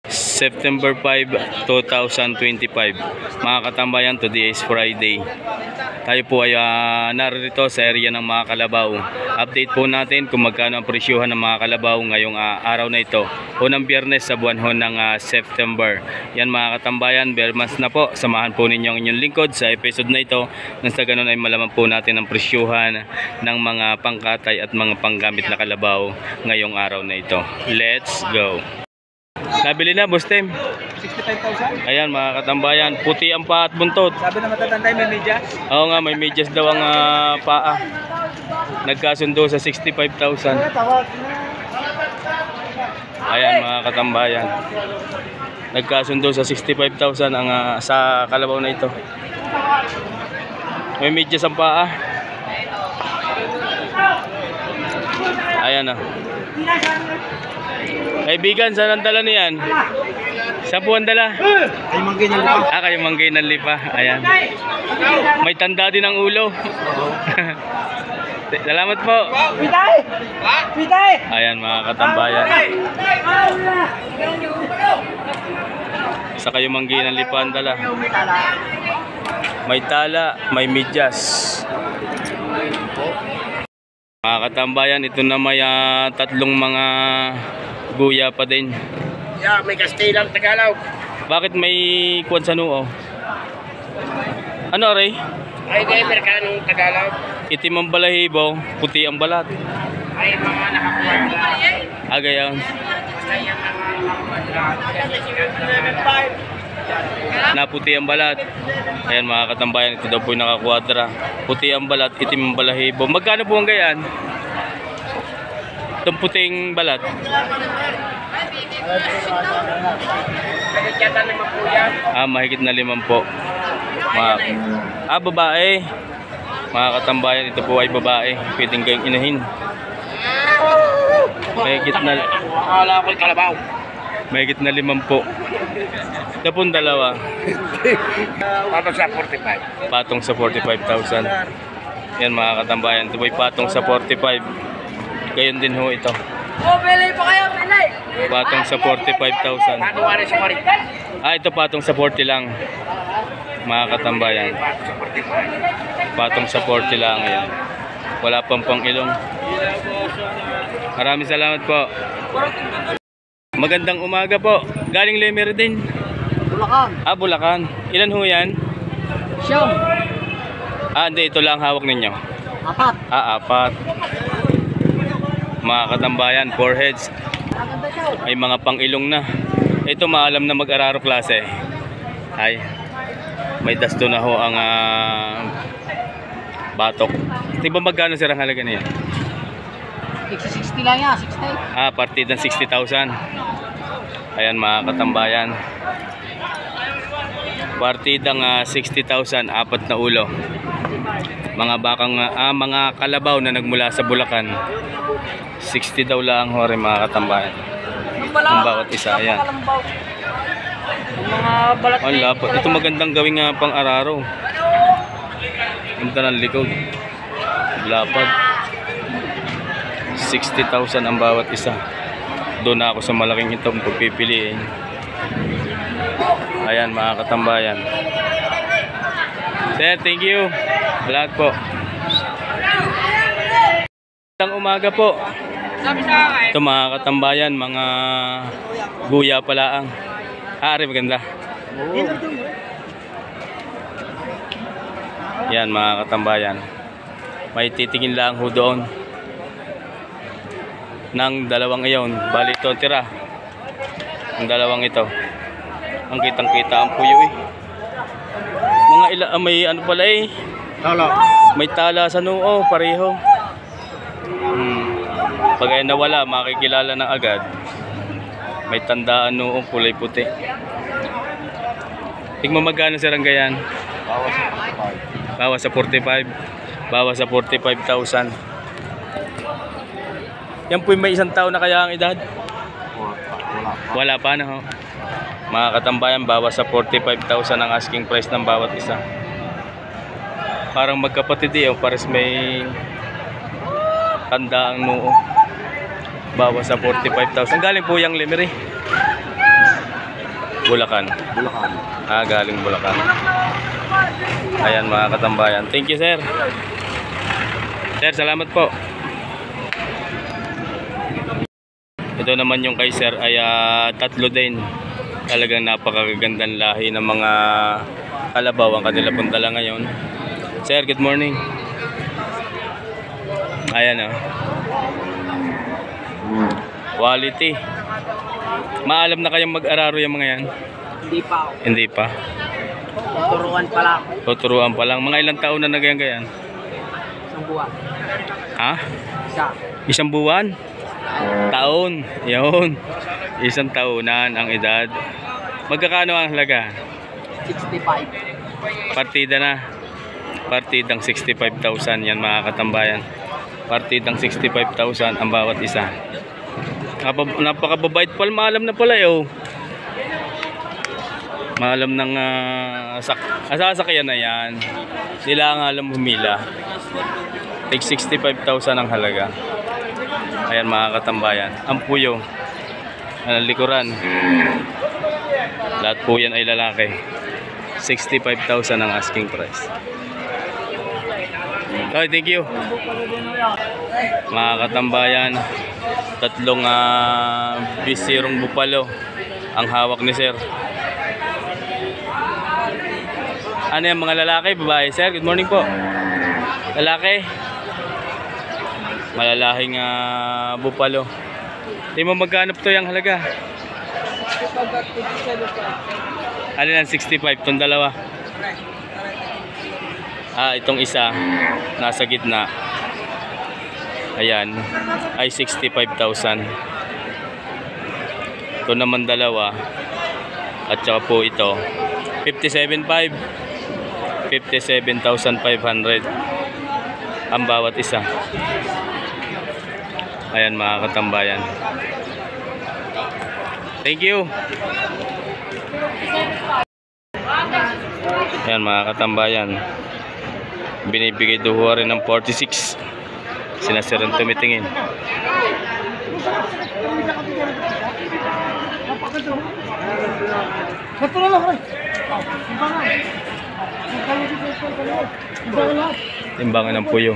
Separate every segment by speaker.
Speaker 1: September 5, 2025. Mga katambayan, today is Friday. Tayo po ay narito sa area ng mga kalabaw. Update po natin kung magkano ang presyuhan ng mga kalabaw ngayong araw na ito. Unang Biyernes sa buwan ho ng September. Yan mga katambayan, Bermas na po. Samahan po ninyo ang inyong lingkod sa episode na ito. Nang sa ganun ay malaman po natin ang presyuhan ng mga pangkatay at mga panggamit na kalabaw ngayong araw na ito. Let's go! Nabili na, Boss Tim.
Speaker 2: 65,000?
Speaker 1: Ayan mga katambayan, puti ang paa at buntot.
Speaker 2: Sabi na matatantay may medyas?
Speaker 1: Oo nga, may medyas daw ang paa. Nagkasundo sa 65,000. Ayan mga katambayan, nagkasundo sa 65,000 ang sa kalabaw na ito. May medyas ang paa. Ayan na. Kaibigan, saan ang dala niyan? Sa buwan dala?
Speaker 2: Ay manggay ng lipa.
Speaker 1: Kayo manggay ng lipa. Ayan. May tanda din ang ulo. Salamat po.
Speaker 2: Pitay! Pitay!
Speaker 1: Ayan mga katambayan. Sa kayo manggay ng lipa ang dala. May tala, may medyas. Mga katambayan, ito na may tatlong mga guya pa din.
Speaker 2: Yeah, may Kastilang Tagalog.
Speaker 1: Bakit may kuwan sa noo? Ano rin?
Speaker 2: Ay, may Amerikanong Tagalog.
Speaker 1: Itim ang balahibo, puti ang balat.
Speaker 2: Ay, mga nakakuha.
Speaker 1: Agayan. Naputi ang balat. Ayan mga katambayan, ito daw po yung nakakwadra. Puti ang balat, itim ang balahibo. Magkano po ang gayan? Itong puting balat. Mahigit na 5 po. Babae. Mga katambayan, ito po ay babae. Pwedeng kayong inahin. Mahigit na
Speaker 2: kalabaw.
Speaker 1: Mahigit na 5 po. Ito pong dalawa.
Speaker 2: Patong sa 45.
Speaker 1: Patong sa 45,000. Yan mga katambayan, ito po ay patong sa 45. Gayon din ho ito.
Speaker 2: Pili pa kayo, pili!
Speaker 1: Patong sa 45,000. Ito patong sa 40 lang. Mga katambayan. Patong sa 40 lang yan. Wala pang pang-ilong. Maraming salamat po. Magandang umaga po. Galing Lemer din.
Speaker 2: Bulacan.
Speaker 1: Bulacan. Ilan ho yan?
Speaker 2: Siyam.
Speaker 1: Hindi, ito lang hawak ninyo.
Speaker 2: 4.
Speaker 1: 4. Mga katambayan, 4 heads. May mga pang-ilong na. Ito maalam na mag-araro klase. Ay, may dasto na ho ang batok. Diba magkano sirang halaga niya?
Speaker 2: 60 lang yan, 60.
Speaker 1: Partidang 60,000. Ayan mga katambayan. Partidang 60,000, 4 na ulo. Mga bakang mga kalabaw na nagmula sa Bulacan. 60 daw lang hore mga katambayan. Ang bawat isa. Ayan. Ang lapot. Ito magandang gawing pang-araro. Ganda ng likod. Lapad. 60,000 ang bawat isa. Doon na ako sa malaking itong pagpipiliin. Ayan mga katambayan. Sir, thank you. Lahat po. Magandang umaga po. Ito mga katambayan, mga guya pala ang. Maganda. Yan mga katambayan. May titingin lang ho doon ng dalawang iyon. Bali ito tira. Ang dalawang ito. Ang kitang-kita ang puyo eh. Mga may ano pala eh.
Speaker 2: Tala.
Speaker 1: May tala sa noo, pareho. Pag ay nawala, makikilala na agad. May tandaan noong kulay puti. Tingnan magkano sa ranggayan? Bawas sa 45. Bawas sa 45,000. Yan po may 1 taon na kaya ang edad? Wala pa na ho. Mga katambayan, bawas sa 45,000 ang asking price ng bawat isa. Parang magkapatid eh, pares may tanda ang noo. Bawas sa 45,000. Galing po yung Lemery. Bulacan.
Speaker 2: Bulacan.
Speaker 1: Galing Bulacan. Ayan mga katambayan. Thank you sir. Sir, salamat po. Ito naman yung kay sir ay tatlo din. Talagang napakagandang lahi ng mga kalabaw ang kanila pong dala ngayon. Sir, good morning. Ayan quality. Maalam na kayong mag-araro yung mga yan?
Speaker 2: Hindi pa.
Speaker 1: Hindi pa.
Speaker 2: Tuturuan pa lang.
Speaker 1: Tuturuan pa lang. Mga ilang taon na nagayan-gayan?
Speaker 2: Isang buwan.
Speaker 1: Ha?
Speaker 2: Isa.
Speaker 1: Isang buwan? Taon. Yun. Isang taonan ang edad. Magkakano ang halaga?
Speaker 2: 65.
Speaker 1: Partida na. Partidang 65,000 yan mga katambayan. Partidang 65,000 ang bawat isa. Napakababait pala. Maalam na pala Maalam ng sasakyan na yan. Sila ang alam humila. Take 65,000 ang halaga. Ayan mga katambayan. Ang puyo. Likuran. Lahat po yan ay lalaki. 65,000 ang asking price. Okay, thank you. Mga katambayan, tatlong bisirong bupalo ang hawak ni sir. Ano yung mga lalaki, babae? Sir, good morning po. Lalaki. Malalahing bupalo. Tingnan mo magkano po yung halaga? Ano lang, 65 itong dalawa. Itong isa nasa gitna. Ayan ay 65,000. Ito naman dalawa. At saka po ito 57,500. 57,500 ang bawat isa. Ayan mga katambayan. Thank you. Ayan mga katambayan. Binibigay duwa rin ng 46. Sinasiran tumitingin. Timbangan ng puyo.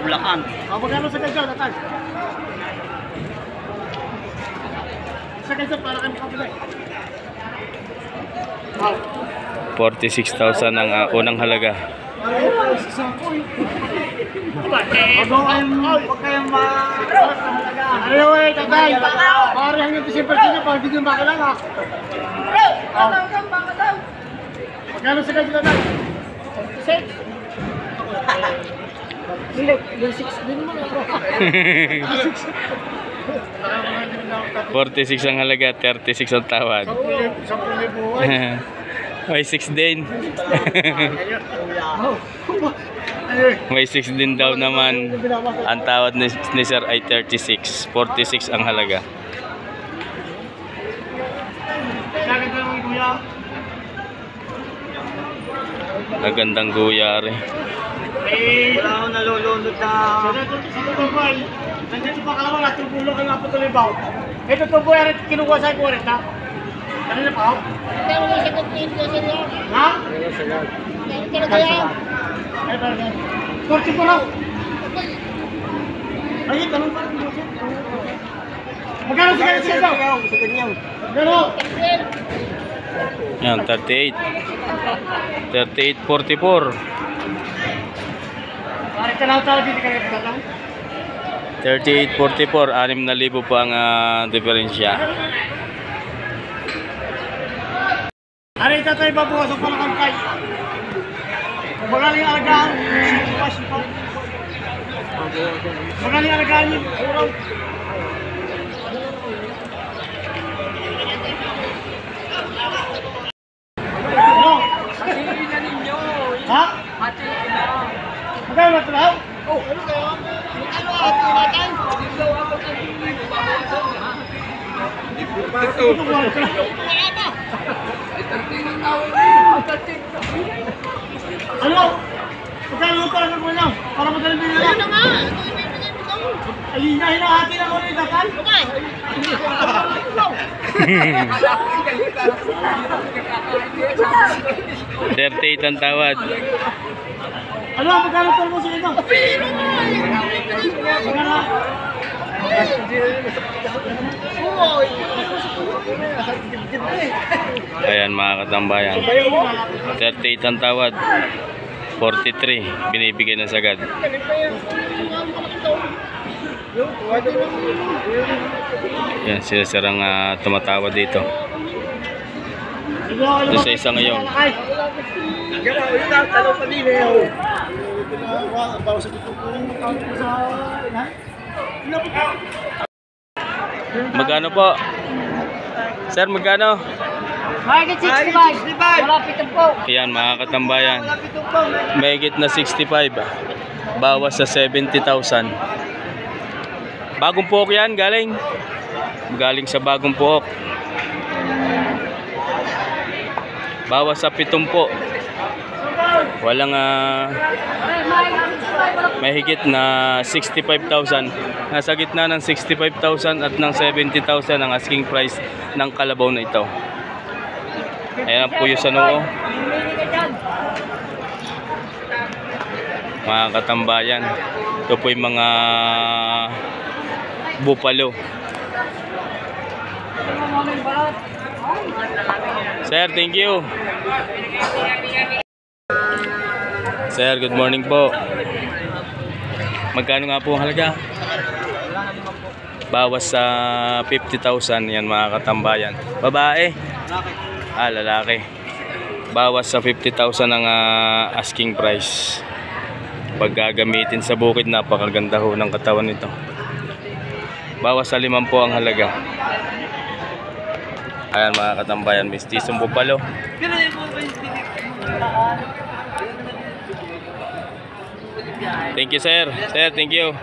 Speaker 2: Bulacan. Magkano sa kadyo, tatay? Sa kadyo, para kami kapilay.
Speaker 1: 46,000 ang unang halaga.
Speaker 2: Magkano sa kadyo, tatay?
Speaker 1: 46 ang halaga, 36 ang tawad. May 6 din. May 6 din daw naman. Ang tawad ni sir ay 36. 46 ang halaga. Nagandang guyari.
Speaker 2: Wala akong nalulunod na. Nandiyan pa kalawang natin bulong kayo nga patuloy ba? Ito ito po yung kinukuha sa 40 ha? Kanina pa ako? Ito mo sa kumpin ko sila. Ha? Ito kaya? Ito 40 po lang. Ay, tanong pa rin mo siya. Magkano sa ganyan siya daw? Sa ganyan. Gano'n?
Speaker 1: Yan, 38. 38.44.
Speaker 2: Pare ka lang talaga dito kayo tatang?
Speaker 1: 38.44, 6,000 po ang diferensya.
Speaker 2: Ano ito tayo babukasan pa ng kampay? Magaling alagaan. Magaling alagaan yun. Uraw. Ano? Hatiin na ninyo. Ha? Hatiin na. Magkano na ito lang? Oh, ano kayo? Ano hatiin natin? Dito ako sa hindi mo babawasan ha? Ito. Ano? Magkano mo talaga mo lang? Para magaling mo lang. Ano nga? Ay, hinahati na ko rin dakan.
Speaker 1: 38 ang tawad.
Speaker 2: Ano, magkano ito mo sila ito? Magkano?
Speaker 1: Ayan mga katambayan. 38 ang tawad. 43 binibigay ng sagad. Yan sila sarang tumatawad dito. Ito sa isa ngayon. Magkano po? Sir, magkano?
Speaker 2: Mahigit 65. Malapit ang po.
Speaker 1: Ayan mga katambayan. Mahigit na 65. Bawas sa 70,000. Bagong puok yan, galing. Galing sa bagong puok. Bawas sa 7 po. Walang mahigit na 65,000. Nasa gitna ng 65,000 at ng 70,000 ang asking price ng kalabaw na ito. Ayan po yung sa noo. Mga katambayan. Ito po yung mga bupalo. Sir, thank you. Sir, good morning po. Magkano nga po ang halaga? Bawas sa 50,000 yan mga katambayan. Babae? Lalaki. Bawas sa 50,000 ang asking price. Pag gagamitin sa bukid, napakaganda ho ng katawan nito. Bawas sa 5 po ang halaga. Ayan mga katambayan, mistisong bupalo. Thank you sir. Sir, thank you.